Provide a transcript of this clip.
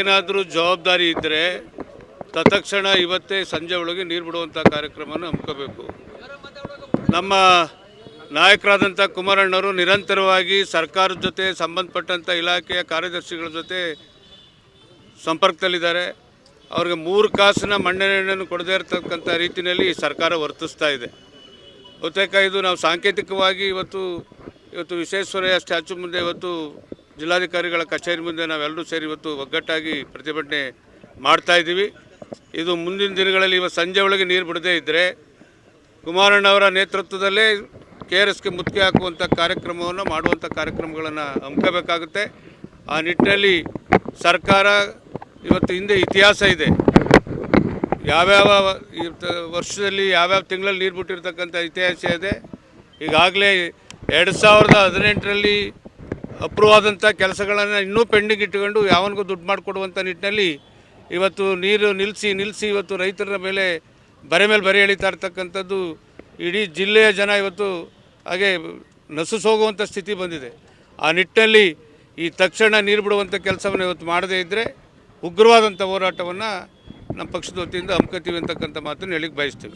ಏನಾದರೂ ಜವಾಬ್ದಾರಿ ಇದ್ದರೆ ತತ್ಕ್ಷಣ ಇವತ್ತೇ ಸಂಜೆ ಒಳಗೆ ನೀರು ಬಿಡುವಂಥ ಕಾರ್ಯಕ್ರಮವನ್ನು ಹಮ್ಮಿಕೋಬೇಕು. ನಮ್ಮ ನಾಯಕರಾದಂಥ ಕುಮಾರಣ್ಣವರು ನಿರಂತರವಾಗಿ ಸರ್ಕಾರದ ಜೊತೆ ಸಂಬಂಧಪಟ್ಟಂಥ ಇಲಾಖೆಯ ಕಾರ್ಯದರ್ಶಿಗಳ ಜೊತೆ ಸಂಪರ್ಕದಲ್ಲಿದ್ದಾರೆ. ಅವ್ರಿಗೆ 3 ಕಾಸಿನ ಮಣ್ಣೆಣ್ಣೆಯನ್ನು ಕೊಡದೇ ಇರತಕ್ಕಂಥ ರೀತಿಯಲ್ಲಿ ಸರ್ಕಾರ ವರ್ತಿಸ್ತಾ ಇದೆ. ಬಹುತೇಕ ಇದು ನಾವು ಸಾಂಕೇತಿಕವಾಗಿ ಇವತ್ತು ವಿಶ್ವೇಶ್ವರಯ್ಯ ಸ್ಟ್ಯಾಚ್ಯೂ ಮುಂದೆ ಇವತ್ತು ಜಿಲ್ಲಾಧಿಕಾರಿಗಳ ಕಚೇರಿ ಮುಂದೆ ನಾವೆಲ್ಲರೂ ಸೇರಿ ಇವತ್ತು ಒಗ್ಗಟ್ಟಾಗಿ ಪ್ರತಿಭಟನೆ ಮಾಡ್ತಾ ಇದ್ದೀವಿ. ಇದು ಮುಂದಿನ ದಿನಗಳಲ್ಲಿ ಇವತ್ತು ಸಂಜೆ ಒಳಗೆ ನೀರು ಬಿಡದೇ ಇದ್ದರೆ ಕುಮಾರಣ್ಣವರ ನೇತೃತ್ವದಲ್ಲೇ KRSಗೆ ಮುತ್ತಿಗೆ ಹಾಕುವಂಥ ಕಾರ್ಯಕ್ರಮವನ್ನು ಮಾಡುವಂಥ ಕಾರ್ಯಕ್ರಮಗಳನ್ನು ಹಮ್ಮಿಕೋಬೇಕಾಗುತ್ತೆ. ಆ ನಿಟ್ಟಿನಲ್ಲಿ ಸರ್ಕಾರ ಇವತ್ತು ಹಿಂದೆ ಇತಿಹಾಸ ಇದೆ. ಯಾವ್ಯಾವ ವರ್ಷದಲ್ಲಿ ಯಾವ್ಯಾವ ತಿಂಗಳಲ್ಲಿ ನೀರು ಬಿಟ್ಟಿರ್ತಕ್ಕಂಥ ಇತಿಹಾಸ ಇದೆ. ಈಗಾಗಲೇ 2018ರಲ್ಲಿ ಅಪ್ರೂವ್ ಆದಂಥ ಕೆಲಸಗಳನ್ನು ಇನ್ನೂ ಪೆಂಡಿಂಗ್ ಇಟ್ಟುಕೊಂಡು ಯಾವನಿಗೂ ದುಡ್ಡು ಮಾಡಿಕೊಡುವಂಥ ನಿಟ್ಟಿನಲ್ಲಿ ಇವತ್ತು ನೀರು ನಿಲ್ಲಿಸಿ ಇವತ್ತು ರೈತರ ಮೇಲೆ ಬರೆ ಎಳಿತಾ ಇರ್ತಕ್ಕಂಥದ್ದು ಇಡೀ ಜಿಲ್ಲೆಯ ಜನ ಇವತ್ತು ಹಾಗೆ ನಸುಸೋಗುವಂಥ ಸ್ಥಿತಿ ಬಂದಿದೆ. ಆ ನಿಟ್ಟಿನಲ್ಲಿ ಈ ತಕ್ಷಣ ನೀರು ಬಿಡುವಂಥ ಕೆಲಸವನ್ನು ಇವತ್ತು ಮಾಡದೇ ಇದ್ದರೆ ಉಗ್ರವಾದಂಥ ಹೋರಾಟವನ್ನು ನಮ್ಮ ಪಕ್ಷದ ವತಿಯಿಂದ ಹಮ್ಮಿಕೊಳ್ತೀವಿ ಅಂತಕ್ಕಂಥ ಮಾತನ್ನು ಹೇಳಿಕ್ಕೆ ಬಯಸ್ತೀವಿ.